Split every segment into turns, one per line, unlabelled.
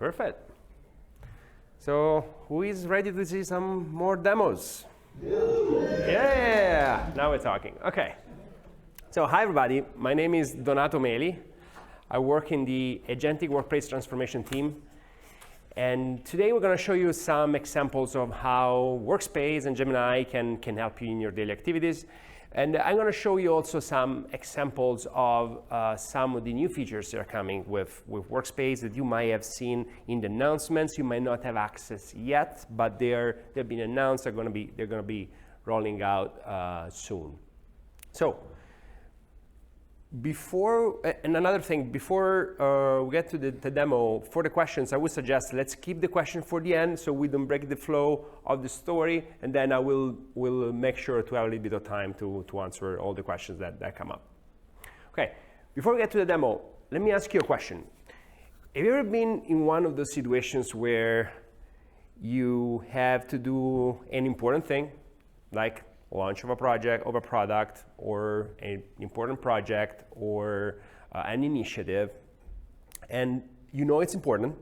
Perfect. So who is ready to see some more demos? Yeah, now we're talking. Okay. So hi everybody, my name is Donato Meli. I work in the Agentic Workplace Transformation team. And today we're going to show you some examples of how Workspace and Gemini can help you in your daily activities. And I'm going to show you also some examples of some of the new features that are coming with Workspace that you might have seen in the announcements. You might not have access yet, but they've been announced. They're going to be rolling out soon. So before we get to the demo, for the questions, I would suggest let's keep the question for the end so we don't break the flow of the story, and then I will make sure to have a little bit of time to answer all the questions that come up. Okay, before we get to the demo, let me ask you a question. Have you ever been in one of those situations where you have to do an important thing, like launch of a project, of a product, or an important project, or an initiative, and you know it's important,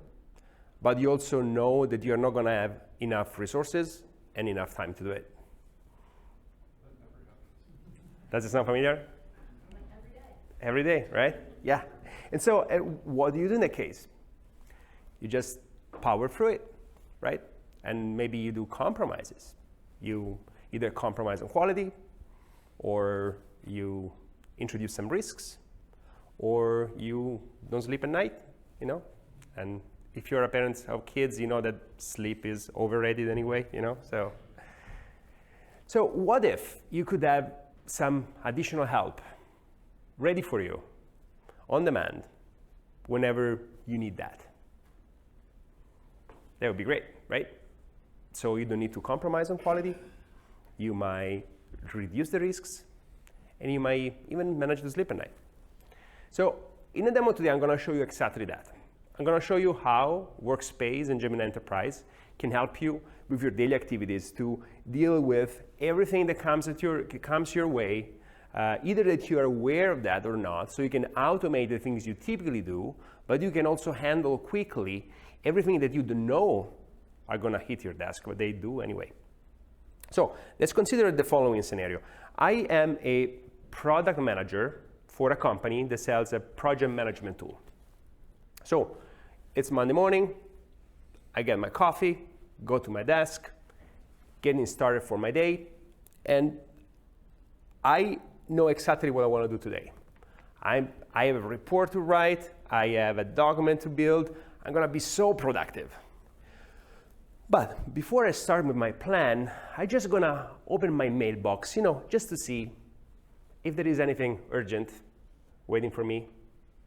but you also know that you're not going to have enough resources and enough time to do it? Does it sound familiar? Every day, right? Yeah. And so what do you do in that case? You just power through it, right? And maybe you do compromises. You either compromise on quality, or you introduce some risks, or you don't sleep at night, And if you're a parent of kids, you know that sleep is overrated anyway, So what if you could have some additional help ready for you, on demand, whenever you need that? That would be great, right? So you don't need to compromise on quality. You might reduce the risks, and you might even manage to sleep at night. So in the demo today, I'm going to show you exactly that. I'm going to show you how Workspace and Gemini Enterprise can help you with your daily activities to deal with everything that comes your way, either that you are aware of that or not, so you can automate the things you typically do, but you can also handle quickly everything that you don't know are going to hit your desk, but they do anyway. So let's consider the following scenario. I am a product manager for a company that sells a project management tool. So it's Monday morning, I get my coffee, go to my desk, getting started for my day, and I know exactly what I want to do today. I have a report to write, I have a document to build, I'm going to be so productive. But before I start with my plan, I'm just going to open my mailbox, just to see if there is anything urgent waiting for me,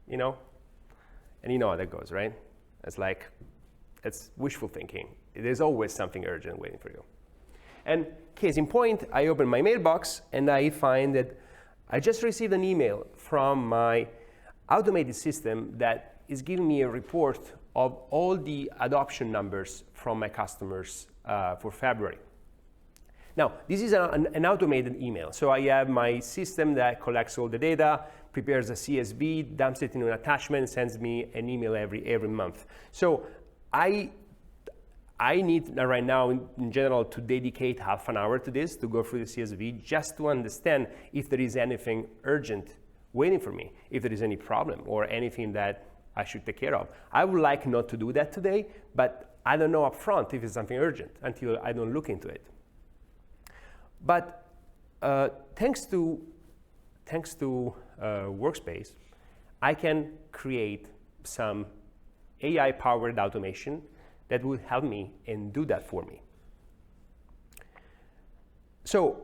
And you know how that goes, right? It's wishful thinking. There's always something urgent waiting for you. And case in point, I open my mailbox and I find that I just received an email from my automated system that is giving me a report of all the adoption numbers from my customers for February. Now, this is an automated email. So I have my system that collects all the data, prepares a CSV, dumps it into an attachment, sends me an email every month. So I need right now, in general, to dedicate half an hour to this, to go through the CSV, just to understand if there is anything urgent waiting for me, if there is any problem or anything that I should take care of. I would like not to do that today, but I don't know up front if it's something urgent until I don't look into it. But thanks to Workspace, I can create some AI-powered automation that will help me and do that for me. So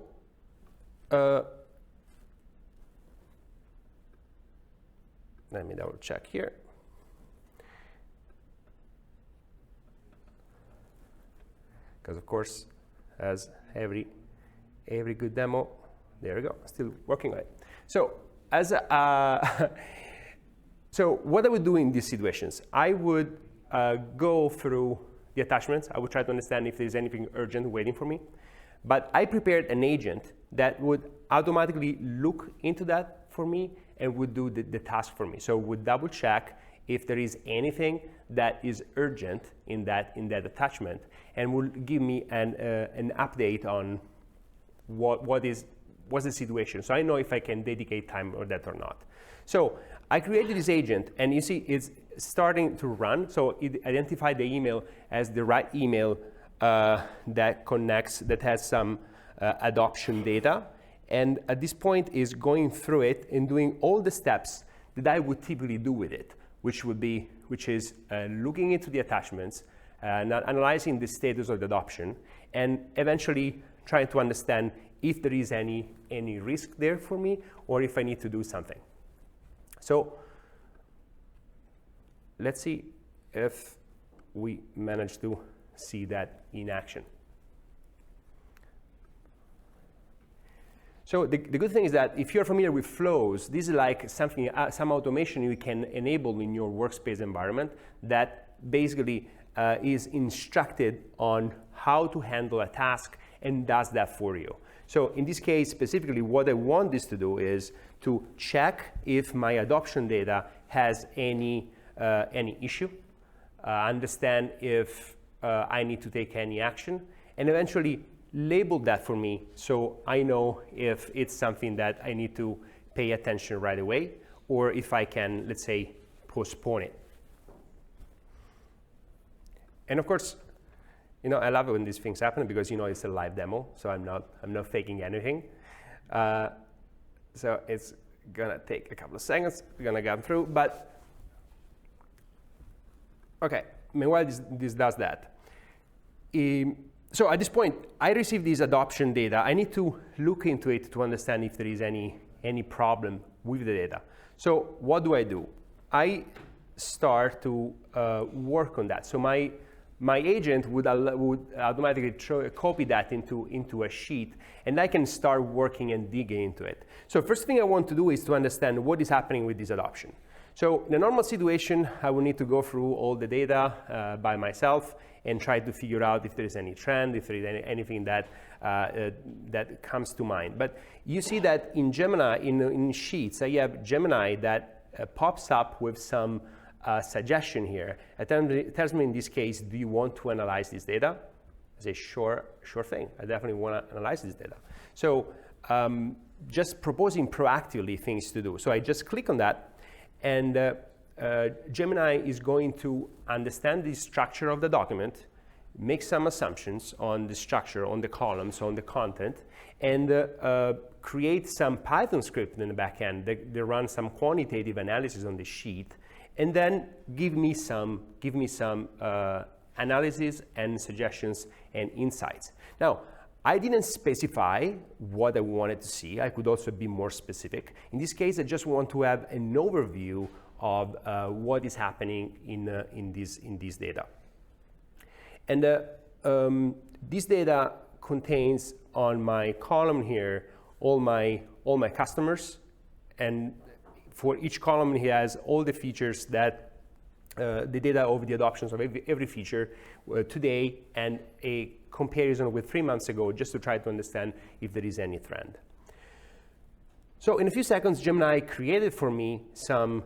let me double check here. Because of course, as every good demo, there we go, still working on it. So so what I would do in these situations, I would go through the attachments. I would try to understand if there's anything urgent waiting for me. But I prepared an agent that would automatically look into that for me and would do the task for me. So would double check if there is anything that is urgent in that attachment, and will give me an update on what's the situation. So I know if I can dedicate time or that or not. So I created this agent, and you see it's starting to run. So it identified the email as the right email that connects, that has some adoption data. And at this point is going through it and doing all the steps that I would typically do with it, which is looking into the attachments, analyzing the status of the adoption, and eventually trying to understand if there is any risk there for me, or if I need to do something. So let's see if we manage to see that in action. So the good thing is that if you're familiar with flows, this is like something, some automation you can enable in your workspace environment that basically is instructed on how to handle a task and does that for you. So in this case specifically, what I want this to do is to check if my adoption data has any issue, understand if I need to take any action, and eventually label that for me so I know if it's something that I need to pay attention right away, or if I can, let's say, postpone it. And of course, you know, I love it when these things happen because, you know, it's a live demo, so I'm not faking anything. So it's gonna take a couple of seconds. We're gonna get through, but okay. Meanwhile, this does that. So at this point, I receive this adoption data. I need to look into it to understand if there is any problem with the data. So what do? I start to work on that. So my agent would automatically copy that into a sheet, and I can start working and digging into it. So first thing I want to do is to understand what is happening with this adoption. So in a normal situation, I will need to go through all the data by myself and try to figure out if there is any trend, if there is anything that comes to mind. But you see that in Gemini, in Sheets, I have Gemini that pops up with some suggestion here. It tells me in this case, do you want to analyze this data? I say, sure thing. I definitely want to analyze this data. So just proposing proactively things to do. So I just click on that, and Gemini is going to understand the structure of the document, make some assumptions on the structure, on the columns, on the content, and create some Python script in the back end that run some quantitative analysis on the sheet, and then give me some analysis and suggestions and insights. Now, I didn't specify what I wanted to see. I could also be more specific. In this case, I just want to have an overview of what is happening in this data. And this data contains on my column here all my customers, and for each column he has all the features that the data of the adoptions of every feature today, and a comparison with 3 months ago, just to try to understand if there is any trend. So in a few seconds, Gemini created for me some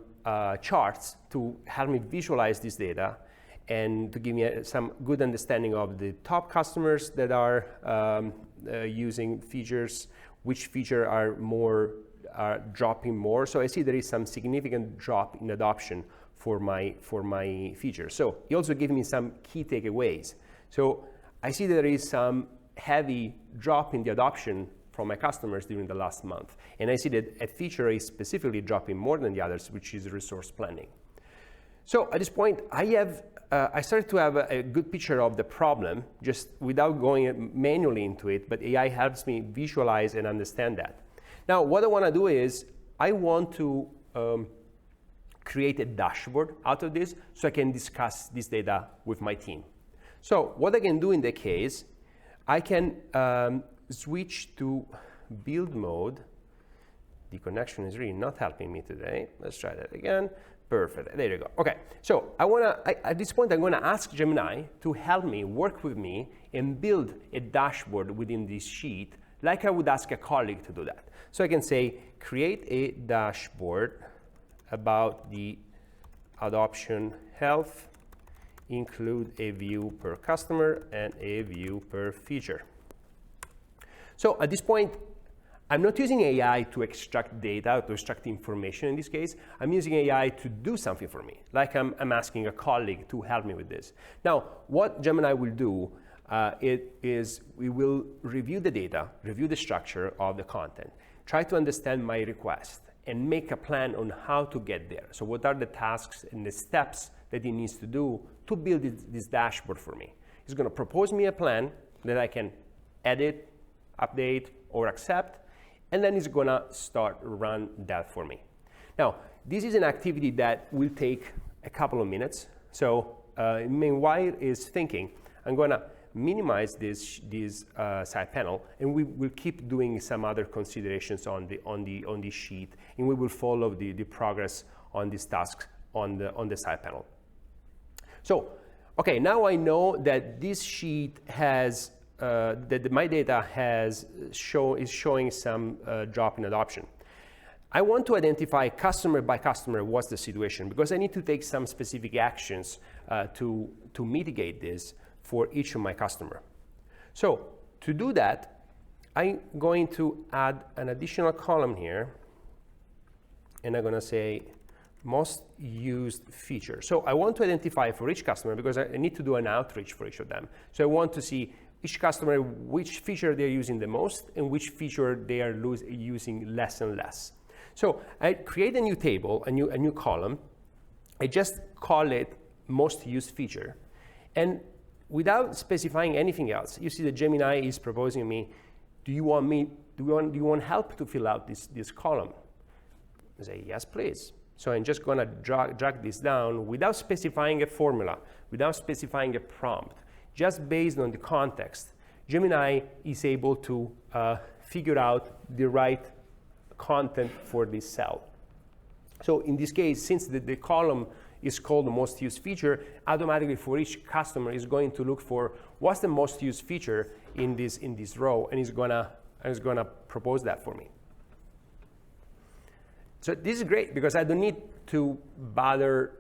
charts to help me visualize this data and to give me some good understanding of the top customers that are using features, which feature are dropping more. So I see there is some significant drop in adoption for my feature. So he also gave me some key takeaways. So I see there is some heavy drop in the adoption from my customers during the last month. And I see that a feature is specifically dropping more than the others, which is resource planning. So at this point, I started to have a good picture of the problem, just without going manually into it, but AI helps me visualize and understand that. Now, what I want to do is, I want to create a dashboard out of this so I can discuss this data with my team. So what I can do in the case, I can switch to build mode. The connection is really not helping me today. Let's try that again. Perfect. There you go. Okay. So at this point, I'm going to ask Gemini to help me, work with me, and build a dashboard within this sheet, like I would ask a colleague to do that. So I can say, create a dashboard about the adoption health include a view per customer and a view per feature. So at this point, I'm not using AI to extract data, to extract information in this case. I'm using AI to do something for me, like I'm asking a colleague to help me with this. Now, what Gemini will do we will review the data, review the structure of the content, try to understand my request, and make a plan on how to get there. So what are the tasks and the steps that he needs to do to build this dashboard for me? He's going to propose me a plan that I can edit, update, or accept, and then he's going to start run that for me. Now, this is an activity that will take a couple of minutes. So meanwhile is thinking, I'm going to minimize this side panel, and we will keep doing some other considerations on the sheet, and we will follow the progress on these tasks on the side panel. So, okay, now I know that this sheet has that my data is showing some drop in adoption. I want to identify customer by customer what's the situation, because I need to take some specific actions to mitigate this for each of my customer. So to do that, I'm going to add an additional column here, and I'm going to say most used feature. So I want to identify for each customer, because I need to do an outreach for each of them. So I want to see each customer which feature they're using the most and which feature they are using less and less. So I create a new table, a new column. I just call it most used feature, and without specifying anything else, you see that Gemini is proposing me, do you want help to fill out this column? I say, yes, please. So I'm just going to drag this down without specifying a formula, without specifying a prompt. Just based on the context, Gemini is able to figure out the right content for this cell. So in this case, since the column is called the most used feature, automatically for each customer is going to look for what's the most used feature in this row, and is gonna propose that for me. So this is great because I don't need to bother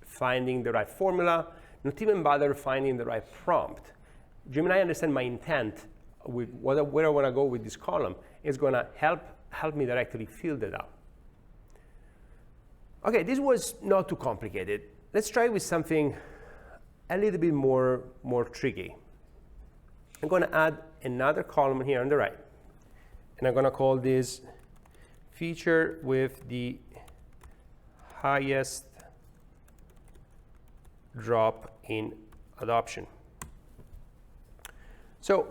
finding the right formula, not even bother finding the right prompt. Gemini understands my intent with where I want to go with this column. It's going to help me directly fill that out. Okay, this was not too complicated. Let's try with something a little bit more tricky. I'm going to add another column here on the right, and I'm going to call this feature with the highest drop in adoption. So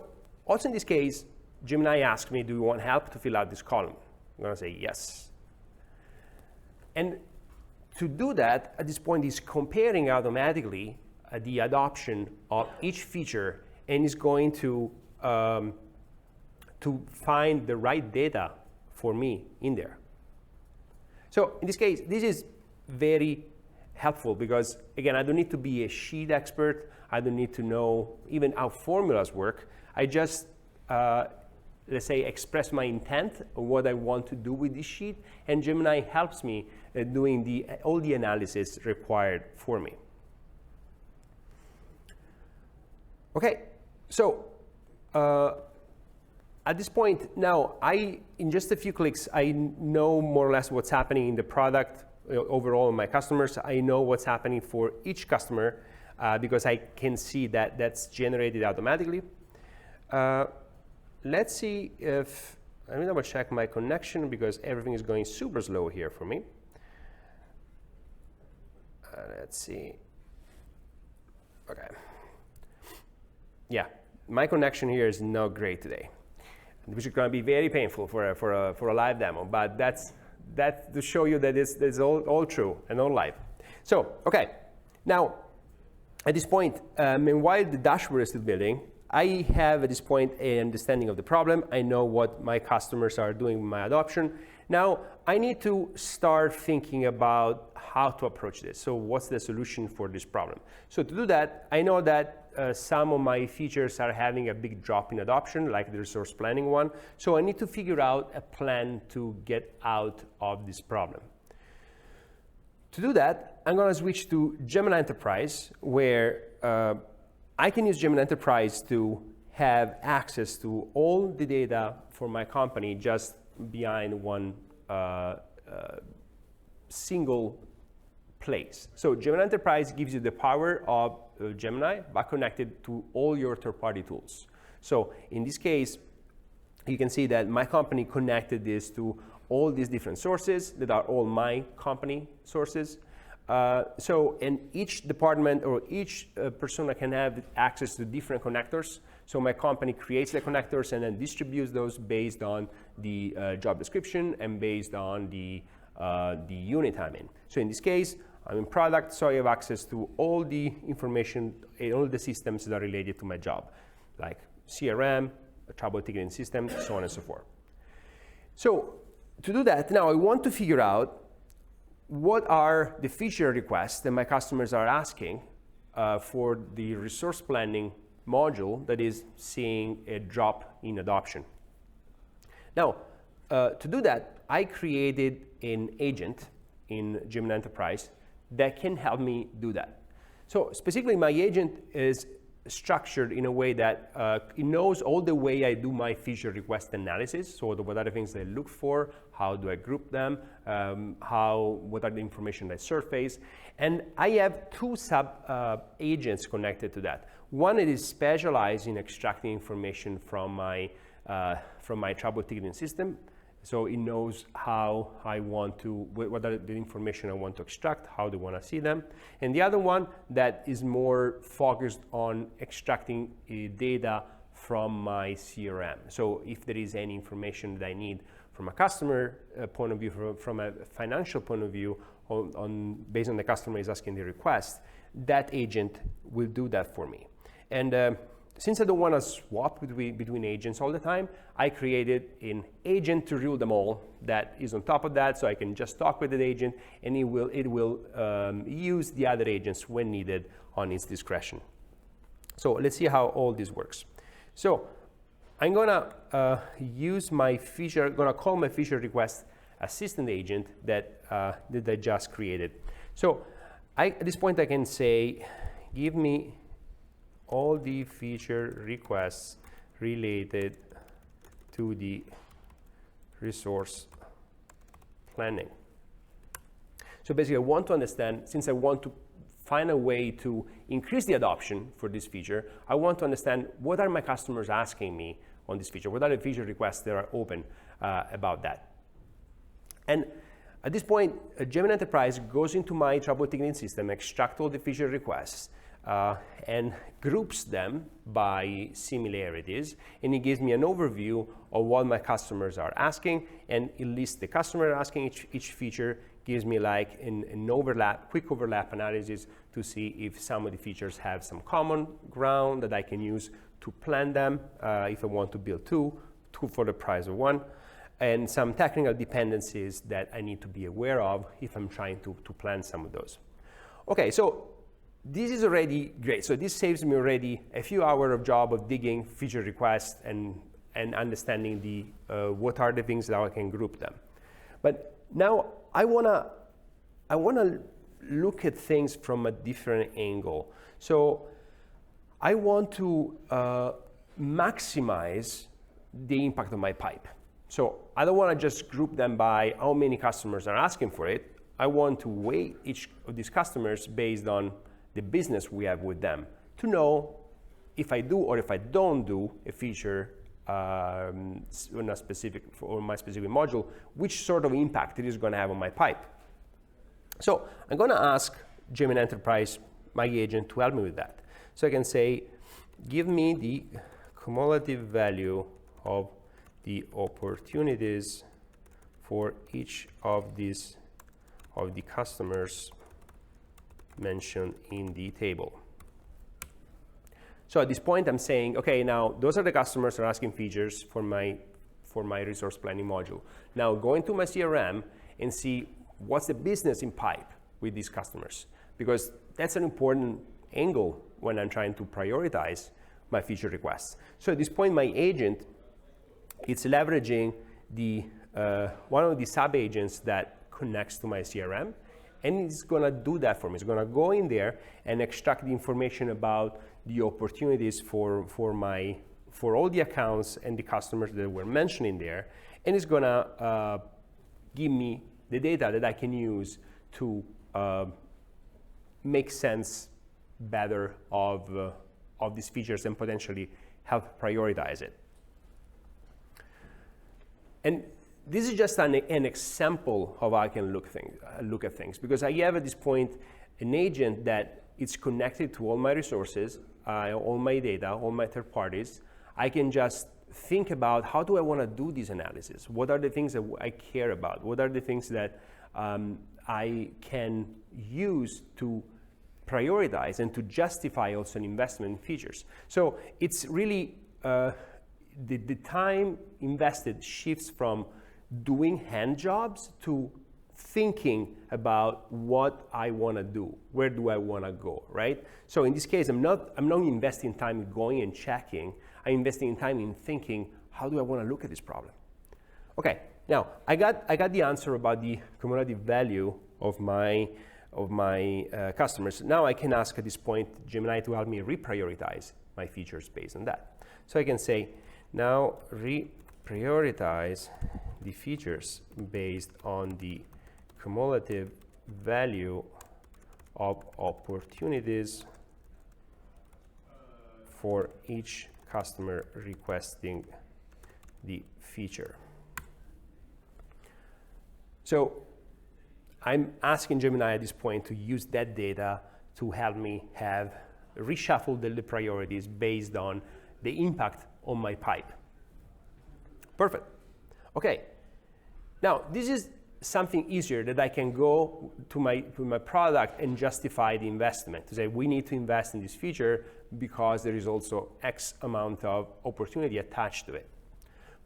also in this case, Gemini asked me, do you want help to fill out this column? I'm going to say yes. And to do that, at this point, he's comparing automatically the adoption of each feature, and is going to find the right data for me in there. So in this case, this is very helpful because, again, I don't need to be a sheet expert. I don't need to know even how formulas work. I just, let's say, express my intent of what I want to do with this sheet, and Gemini helps me doing all the analysis required for me. Okay, so at this point now, in just a few clicks, I know more or less what's happening in the product overall in my customers. I know what's happening for each customer because I can see that that's generated automatically. Let's see if, let me double check my connection because everything is going super slow here for me. Let's see. Okay. Yeah, my connection here is not great today, which is going to be very painful for a live demo. But that's to show you that it's all true and all live. So okay, now at this point, meanwhile the dashboard is still building, I have at this point an understanding of the problem. I know what my customers are doing with my adoption. Now I need to start thinking about how to approach this. So what's the solution for this problem? So to do that, I know that some of my features are having a big drop in adoption, like the resource planning one. So I need to figure out a plan to get out of this problem. To do that, I'm going to switch to Gemini Enterprise, where I can use Gemini Enterprise to have access to all the data for my company just behind one single place. So Gemini Enterprise gives you the power of Gemini, but connected to all your third-party tools. So in this case, you can see that my company connected this to all these different sources that are all my company sources. And each department or each persona can have access to different connectors. So my company creates the connectors and then distributes those based on the job description and based on the unit I'm in. So in this case, I'm in product, so I have access to all the information, all the systems that are related to my job, like CRM, a trouble ticketing system, so on and so forth. So to do that, now I want to figure out what are the feature requests that my customers are asking for the resource planning module that is seeing a drop in adoption. Now, to do that, I created an agent in Gemini Enterprise that can help me do that. So specifically, my agent is structured in a way that it knows all the way I do my feature request analysis. So what are the things I look for? How do I group them? What are the information I surface? And I have two sub agents connected to that. One is specialized in extracting information from my trouble ticketing system. So it knows how I want to, what are the information I want to extract, how do I want to see them. And the other one that is more focused on extracting data from my CRM. So if there is any information that I need from a customer point of view, from a financial point of view, based on the customer is asking the request, that agent will do that for me. And since I don't want to swap between agents all the time, I created an agent to rule them all that is on top of that, so I can just talk with the agent, and it will use the other agents when needed on its discretion. So let's see how all this works. So I'm gonna use my feature, gonna call my feature request assistant agent that I just created. So at this point I can say, give me all the feature requests related to the resource planning. So basically I want to understand, since I want to find a way to increase the adoption for this feature, I want to understand what are my customers asking me on this feature, what are the feature requests that are open about that. And at this point, Gemini Enterprise goes into my trouble ticketing system, extract all the feature requests, and groups them by similarities, and it gives me an overview of what my customers are asking, and it lists the customer asking each feature, gives me like an overlap, quick overlap analysis to see if some of the features have some common ground that I can use to plan them if I want to build two for the price of one, and some technical dependencies that I need to be aware of if I'm trying to plan some of those. Okay, so this is already great. So this saves me already a few hours of job of digging feature requests and understanding what are the things that I can group them. But now I wanna look at things from a different angle. So I want to maximize the impact of my pipe. So I don't want to just group them by how many customers are asking for it. I want to weight each of these customers based on the business we have with them to know if I do or if I don't do a feature on my specific module, which sort of impact it is going to have on my pipe. So I'm going to ask Gemini Enterprise, my agent, to help me with that. So I can say, give me the cumulative value of the opportunities for each of the customers mentioned in the table. So at this point, I'm saying, okay, now those are the customers that are asking features for my resource planning module. Now go into my CRM and see what's the business in pipe with these customers, because that's an important angle when I'm trying to prioritize my feature requests. So at this point, my agent, it's leveraging one of the sub agents that connects to my CRM, And it's going to do that for me. It's going to go in there and extract the information about the opportunities for all the accounts and the customers that were mentioned in there. And it's going to give me the data that I can use to make sense better of these features and potentially help prioritize it. And this is just an example of how I can look at things, because I have at this point an agent that is connected to all my resources, all my data, all my third parties. I can just think about, how do I want to do this analysis? What are the things that I care about? What are the things that I can use to prioritize and to justify also an investment in features? So it's really the time invested shifts from doing hand jobs to thinking about what I want to do, where do I want to go, right? So in this case, I'm not investing time in going and checking. I'm investing in time in thinking, how do I want to look at this problem? Okay, now I got the answer about the cumulative value of my customers. Now I can ask at this point Gemini to help me reprioritize my features based on that. So I can say, now reprioritize the features based on the cumulative value of opportunities for each customer requesting the feature. So I'm asking Gemini at this point to use that data to help me have reshuffle the priorities based on the impact on my pipe. Perfect. Okay. Now, this is something easier that I can go to my product and justify the investment, to say we need to invest in this feature because there is also X amount of opportunity attached to it.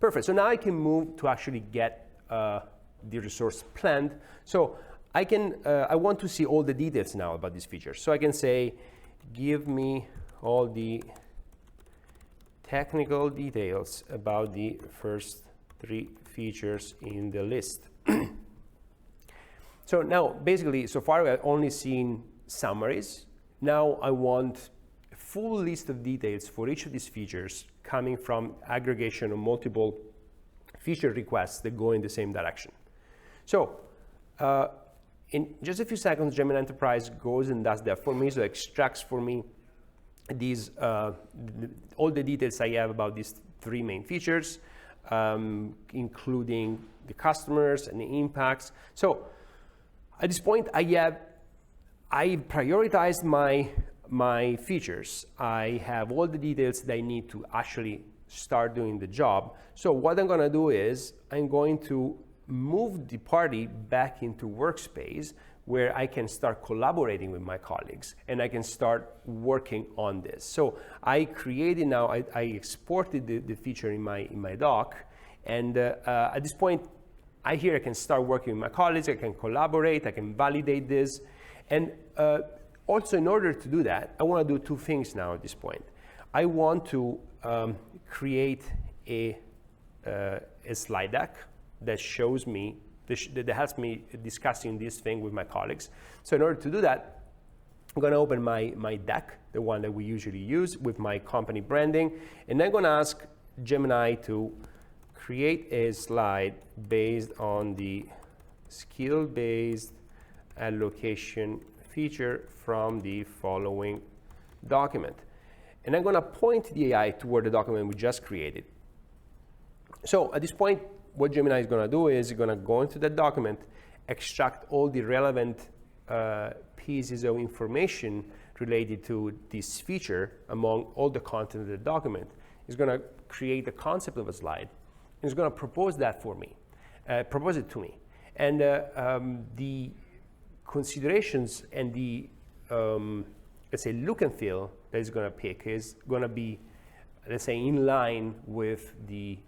Perfect. So now I can move to actually get the resource planned. So I want to see all the details now about this feature. So I can say, give me all the technical details about the first 3 features in the list. So now, basically, so far I've only seen summaries. Now I want a full list of details for each of these features coming from aggregation of multiple feature requests that go in the same direction. So in just a few seconds, Gemini Enterprise goes and does that for me, so it extracts for me these all the details I have about these 3 main features, including the customers and the impacts. So at this point, I prioritized my features. I have all the details that I need to actually start doing the job. So what I'm going to do is I'm going to move the party back into Workspace, where I can start collaborating with my colleagues and I can start working on this. So I created now, I exported the feature in my doc, and at this point, I can start working with my colleagues, I can collaborate, I can validate this. And also, in order to do that, I want to do 2 things now at this point. I want to create a slide deck that shows me, that helps me discussing this thing with my colleagues. So in order to do that, I'm going to open my deck, the one that we usually use with my company branding, and I'm going to ask Gemini to create a slide based on the skill-based allocation feature from the following document. And I'm going to point the AI toward the document we just created. So at this point, what Gemini is going to do is going to go into that document, extract all the relevant pieces of information related to this feature among all the content of the document. It's going to create the concept of a slide. It's going to propose that for me, propose it to me. And the considerations and the, let's say, look and feel that it's going to pick is going to be, let's say, in line with the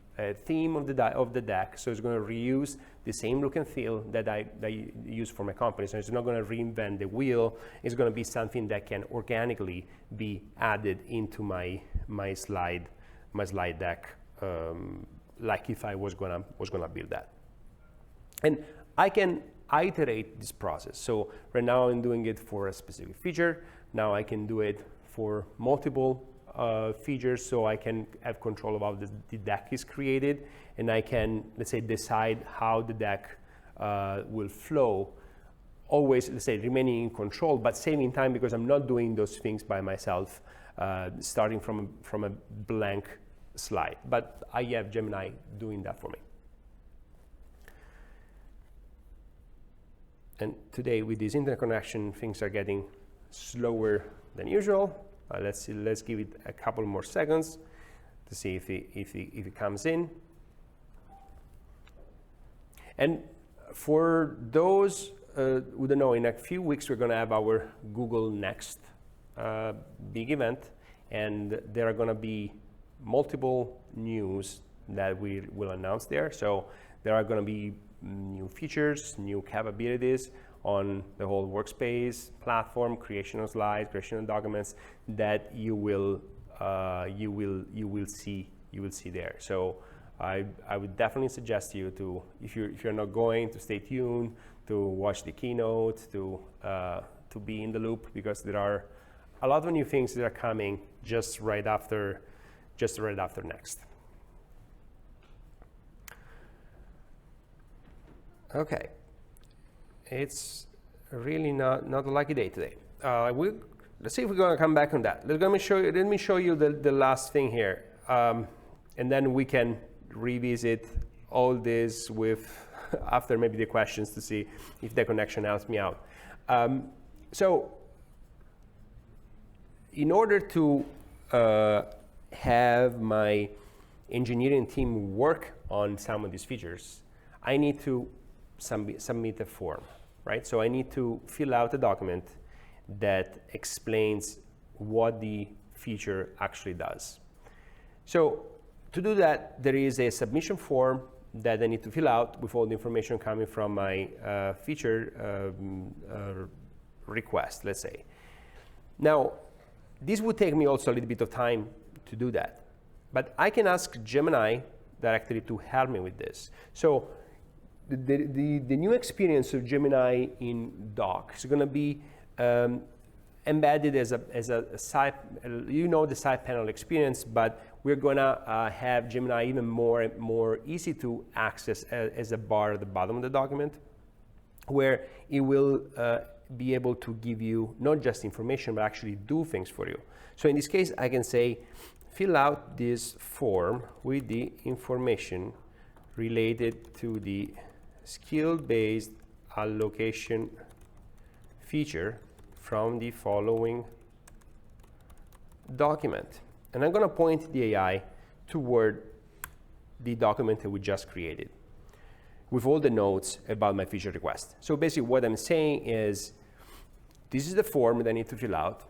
theme of the deck. So it's going to reuse the same look and feel that I use for my company. So it's not going to reinvent the wheel. It's going to be something that can organically be added into my slide deck, like if I was gonna build that. And I can iterate this process. So right now I'm doing it for a specific feature. Now I can do it for multiple features, so I can have control of how the deck is created, and I can, let's say, decide how the deck will flow, always, let's say, remaining in control, but saving time because I'm not doing those things by myself, starting from a blank slide. But I have Gemini doing that for me. And today, with this internet connection, things are getting slower than usual. Let's see, let's give it a couple more seconds to see if it comes in. And for those who don't know, in a few weeks we're going to have our Google Next big event, and there are going to be multiple news that we will announce there. So there are going to be new features, new capabilities on the whole Workspace platform, creation of slides, creation of documents that you will see there. So I would definitely suggest you to, if you're not going, to stay tuned, to watch the keynote, to be in the loop, because there are a lot of new things that are coming just right after Next. Okay, it's really not a lucky day today. Let's see if we're going to come back on that. Let me show you the last thing here, and then we can revisit all this with after maybe the questions to see if the connection helps me out. So in order to have my engineering team work on some of these features, I need to submit a form, right? So I need to fill out a document that explains what the feature actually does. So to do that, there is a submission form that I need to fill out with all the information coming from my feature request, let's say. Now, this would take me also a little bit of time to do that, but I can ask Gemini directly to help me with this. So the new experience of Gemini in Doc is going to be embedded as a side, the side panel experience, but we're going to have Gemini even more easy to access as a bar at the bottom of the document, where it will be able to give you not just information, but actually do things for you. So in this case, I can say, fill out this form with the information related to the skill-based allocation feature from the following document. And I'm going to point the AI toward the document that we just created with all the notes about my feature request. So basically what I'm saying is, this is the form that I need to fill out.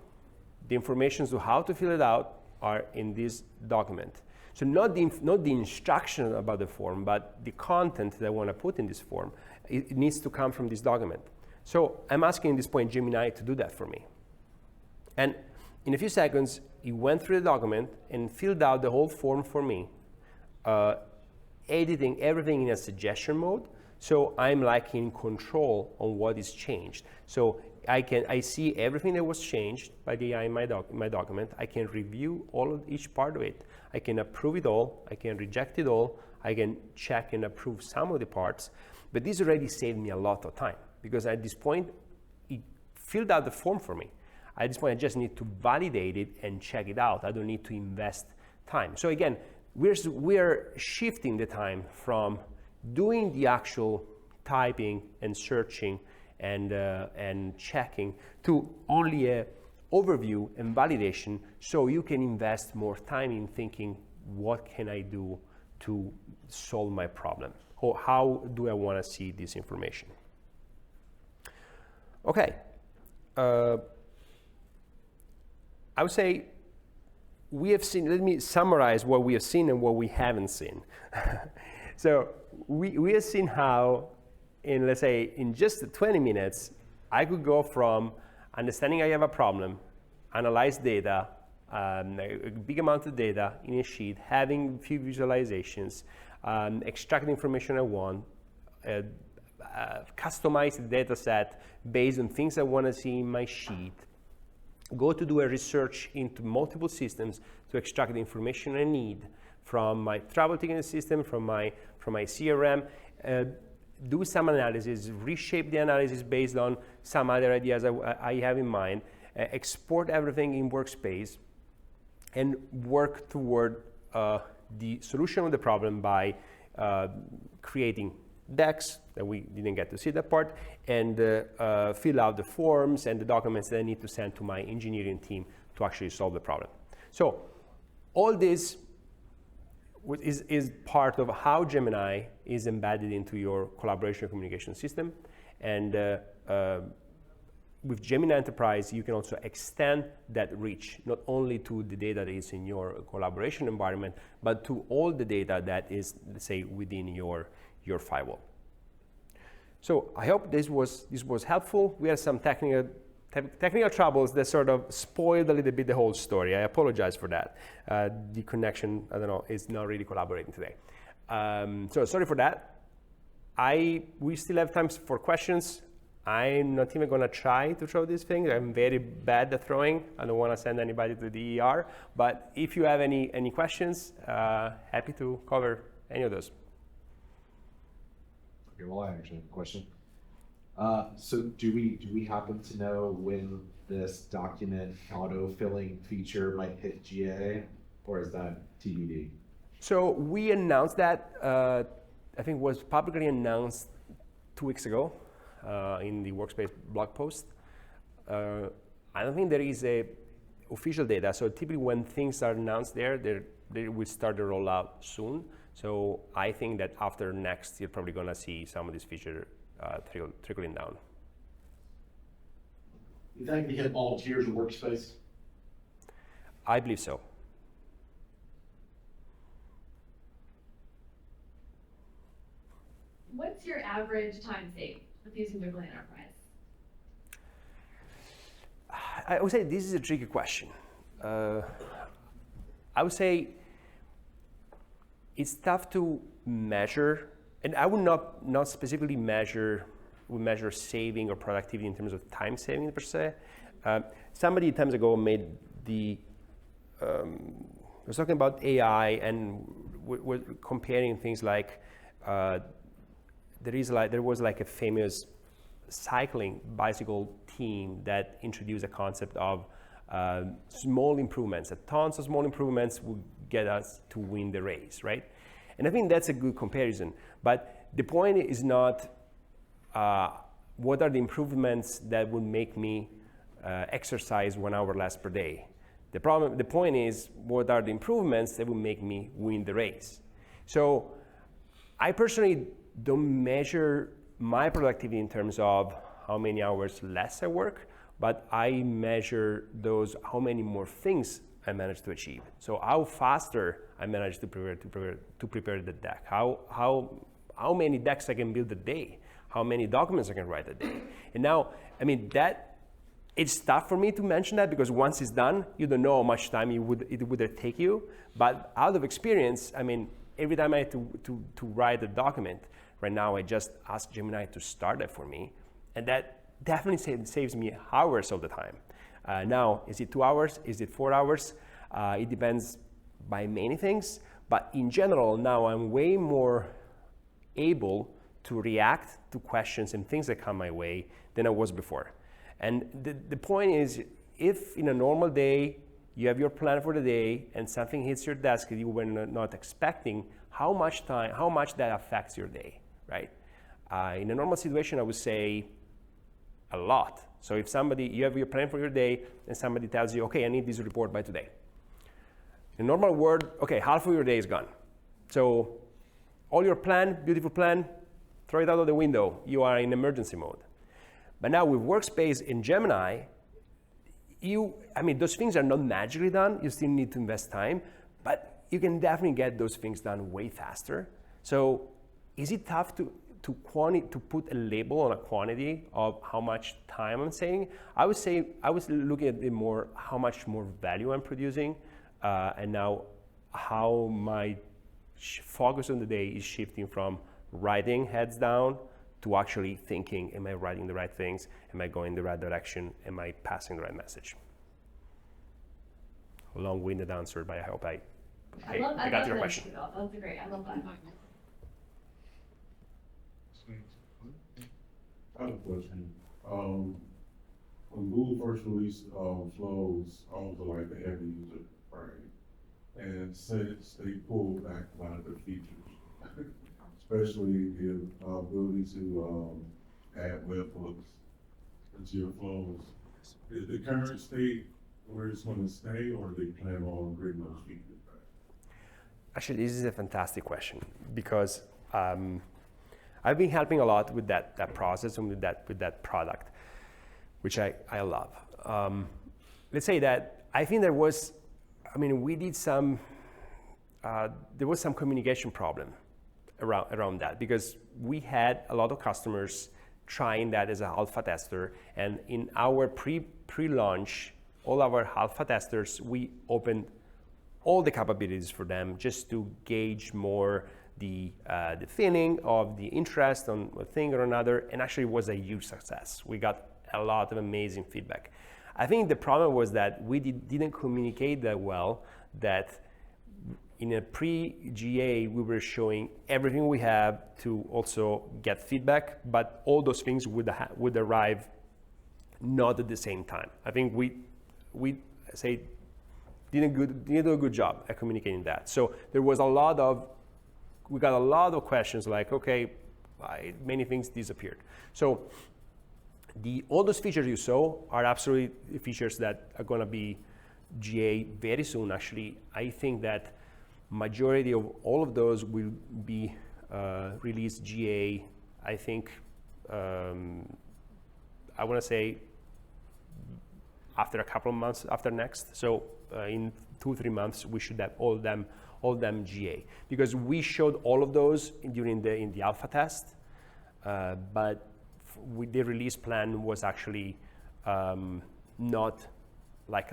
The information to how to fill it out are in this document. So not the instruction about the form, but the content that I want to put in this form, it needs to come from this document. So I'm asking at this point Gemini to do that for me. And in a few seconds, he went through the document and filled out the whole form for me, editing everything in a suggestion mode. So I'm like in control on what is changed. So I see everything that was changed by the AI in my document. I can review each part of it. I can approve it all. I can reject it all. I can check and approve some of the parts. But this already saved me a lot of time, because at this point, it filled out the form for me. At this point, I just need to validate it and check it out. I don't need to invest time. So again, we're shifting the time from doing the actual typing and searching and checking to only an overview and validation, so you can invest more time in thinking, what can I do to solve my problem? Or how do I want to see this information? Okay. I would say we have seen, let me summarize what we have seen and what we haven't seen. So we have seen how let's say in just 20 minutes, I could go from understanding I have a problem, analyze data, a big amount of data in a sheet, having a few visualizations, extract the information I want, customize the data set based on things I want to see in my sheet, go to do a research into multiple systems to extract the information I need from my travel ticketing system, from my CRM, do some analysis, reshape the analysis based on some other ideas I have in mind, export everything in Workspace, and work toward the solution of the problem by creating decks, that we didn't get to see that part, and fill out the forms and the documents that I need to send to my engineering team to actually solve the problem. So all this is part of how Gemini is embedded into your collaboration and communication system. And with Gemini Enterprise, you can also extend that reach, not only to the data that is in your collaboration environment, but to all the data that is, let's say, within your firewall. So I hope this was helpful. We had some technical troubles that sort of spoiled a little bit the whole story. I apologize for that. The connection, I don't know, is not really collaborating today. So sorry for that. We still have time for questions. I'm not even going to try to throw this thing. I'm very bad at throwing. I don't want to send anybody to the ER. But if you have any questions, happy to cover any of those.
Okay, well, I actually have a question. So do we happen to know when this document auto-filling feature might hit GA, or is that TBD?
So we announced that, I think was publicly announced 2 weeks ago in the Workspace blog post. I don't think there is a official data. So typically when things are announced they will start the rollout soon. So I think that after next, you're probably going to see some of these features trickling down.
You think we hit all tiers of Workspace?
I believe so.
What's your average time saved with using Gemini Enterprise?
I would say this is a tricky question. I would say it's tough to measure, and I would not specifically measure saving or productivity in terms of time saving per se. Somebody times ago made was talking about AI and was comparing things like there was like a famous cycling bicycle team that introduced a concept of small improvements. Tons of small improvements would get us to win the race, right? And I think that's a good comparison. But the point is not what are the improvements that would make me exercise 1 hour less per day. The point is, what are the improvements that will make me win the race? So I personally don't measure my productivity in terms of how many hours less I work, but I measure how many more things I managed to achieve. So how faster I managed to prepare the deck, how many decks I can build a day, how many documents I can write a day. And now, I mean, it's tough for me to mention that because once it's done, you don't know how much time it would take you. But out of experience, I mean, every time I have to write a document, right now I just ask Gemini to start it for me, and that definitely saves me hours of the time. Now, is it 2 hours? Is it 4 hours? It depends by many things, but in general, now I'm way more able to react to questions and things that come my way than I was before. And the point is, if in a normal day, you have your plan for the day and something hits your desk that you were not expecting, how much that affects your day, right? In a normal situation, I would say a lot. So if you have your plan for your day and somebody tells you, okay, I need this report by today. In a normal world, okay, half of your day is gone. So all your plan, beautiful plan, throw it out of the window. You are in emergency mode. But now with Workspace in Gemini, those things are not magically done. You still need to invest time, but you can definitely get those things done way faster. So is it tough to put a label on a quantity of how much time I'm saving? I would say I was looking at it more how much more value I'm producing, and now how my focus on the day is shifting from writing heads down to actually thinking, am I writing the right things? Am I going the right direction? Am I passing the right message? Long-winded answer, but I hope I got your question.
That's great. I love that.
I have a question. When Google first released flows, I was like the heavy user, right? And since they pulled back a lot of the features, especially the ability to add webhooks into your flows, is the current state where it's going to stay, or do they plan on bringing those features back?
Actually, this is a fantastic question because I've been helping a lot with that process and with that product, which I love. Let's say that I think there was some communication problem around that, because we had a lot of customers trying that as an alpha tester, and in our pre-launch, all our alpha testers, we opened all the capabilities for them just to gauge more the feeling of the interest on a thing or another, and actually it was a huge success. We got a lot of amazing feedback. I think the problem was that we didn't communicate that well, that in a pre-GA, we were showing everything we have to also get feedback, but all those things would arrive not at the same time. I think we didn't do a good job at communicating that. So there was we got a lot of questions like, okay, many things disappeared. So all those features you saw are absolutely features that are going to be GA very soon. Actually, I think that majority of all of those will be released GA, I think, I want to say after a couple of months after next. So in 2-3 months, we should have all of them GA, because we showed all of those in the alpha test, but the release plan was actually not like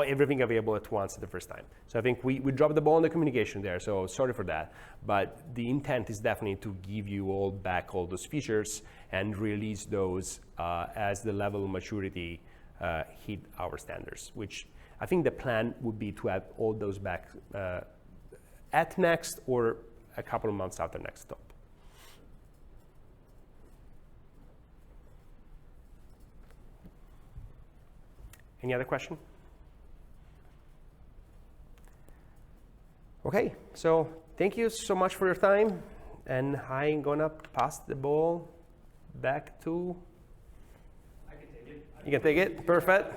everything available at once at the first time. So I think we dropped the ball on the communication there, so sorry for that. But the intent is definitely to give you all back all those features and release those as the level of maturity hit our standards, which I think the plan would be to have all those back at next or a couple of months after next stop. Any other question? Okay, so thank you so much for your time, and I'm gonna pass the ball back to. I can take it. You can take it. Perfect.